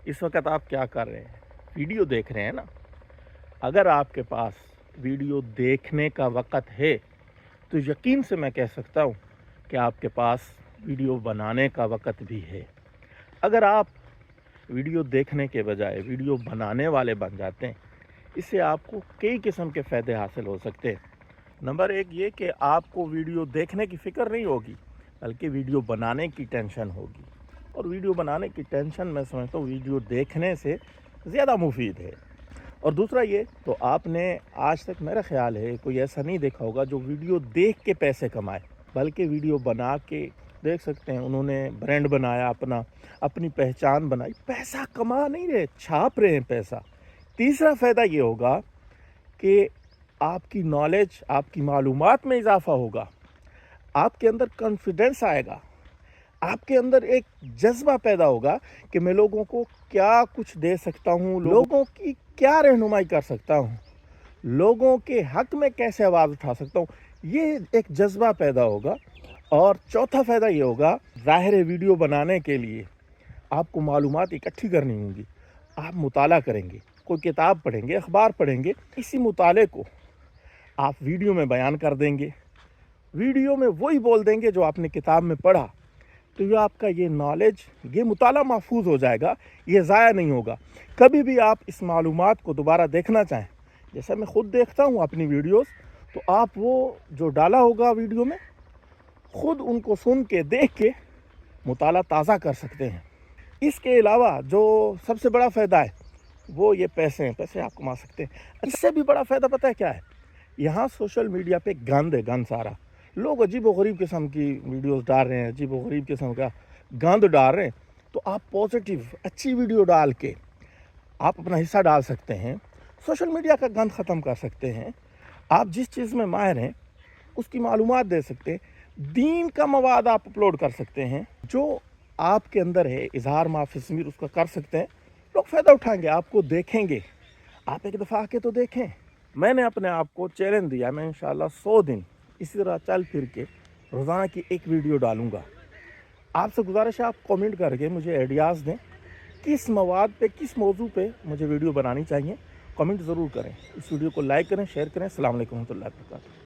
اس वक्त आप क्या कर रहे हैं? वीडियो देख रहे हैं ना? अगर आपके पास वीडियो देखने का वक़्त है तो यकीन से मैं कह सकता हूँ कि आपके पास वीडियो बनाने का वक़्त भी है। अगर आप वीडियो देखने के बजाय वीडियो बनाने वाले बन जाते हैं, इससे आपको कई किस्म के फ़ायदे हासिल हो सकते हैं। नंबर एक ये कि आपको वीडियो देखने की फ़िक्र नहीं होगी, बल्कि वीडियो बनाने की टेंशन होगी। और वीडियो बनाने की टेंशन मैं समझता हूँ वीडियो देखने से ज़्यादा मुफीद है। और दूसरा ये, तो आपने आज तक मेरा ख़्याल है कोई ऐसा नहीं देखा होगा जो वीडियो देख के पैसे कमाए, बल्कि वीडियो बना के देख सकते हैं उन्होंने ब्रांड बनाया अपना, अपनी पहचान बनाई, पैसा कमा नहीं रहे, छाप रहे हैं पैसा। तीसरा फ़ायदा ये होगा कि आपकी नॉलेज, आपकी मालूमात में इजाफ़ा होगा, आपके अंदर कॉन्फिडेंस आएगा, आपके अंदर एक जज़्बा पैदा होगा कि मैं लोगों को क्या कुछ दे सकता हूँ, लोगों की क्या रहनुमाई कर सकता हूँ, लोगों के हक़ में कैसे आवाज़ उठा सकता हूँ, ये एक जज़्बा पैदा होगा। और चौथा फ़ायदा ये होगा, ज़ाहिर है वीडियो बनाने के लिए आपको मालूमात इकट्ठी करनी होंगी, आप मुताला करेंगे, कोई किताब पढ़ेंगे, अखबार पढ़ेंगे, इसी मुताले को आप वीडियो में बयान कर देंगे, वीडियो में वही बोल देंगे जो आपने किताब में पढ़ा। तो ये आपका ये नॉलेज, ये मुताला महफूज हो जाएगा, ये ज़ाया नहीं होगा। कभी भी आप इस मालूमात को दोबारा देखना चाहें, जैसे मैं ख़ुद देखता हूँ अपनी वीडियोस, तो आप वो जो डाला होगा वीडियो में, ख़ुद उनको सुन के, देख के मुताला ताज़ा कर सकते हैं। इसके अलावा जो सबसे बड़ा फ़ायदा है वो ये पैसे हैं, पैसे आप कमा सकते हैं। इससे भी बड़ा फ़ायदा पता है क्या है? यहाँ सोशल मीडिया पे गंद है, गंद सारा। लोग अजीब-ओ-गरीब किस्म की वीडियोस डाल रहे हैं, अजीब-ओ-गरीब किस्म का गंद डाल रहे हैं। तो आप पॉजिटिव अच्छी वीडियो डाल के आप अपना हिस्सा डाल सकते हैं, सोशल मीडिया का गंद ख़त्म कर सकते हैं। आप जिस चीज़ में माहिर हैं उसकी मालूमात दे सकते हैं, दीन का मवाद आप अपलोड कर सकते हैं, जो आपके अंदर है इज़हार माफ़ी ज़मीर उसका कर सकते हैं। लोग फ़ायदा उठाएंगे, आपको देखेंगे, आप एक दफ़ा आके तो देखें। मैंने अपने आप को चैलेंज दिया, मैं इंशाल्लाह 100 दिन इसी तरह चल फिर के रोज़ाना की एक वीडियो डालूँगा। आपसे गुज़ारिश है, आप कमेंट करके मुझे आइडियाज़ दें, किस मवाद पे, किस मौजू पे मुझे वीडियो बनानी चाहिए, कमेंट ज़रूर करें। इस वीडियो को लाइक करें, शेयर करें। अस्सलाम वालेकुम रहमतुल्लाहि व बरकातहू।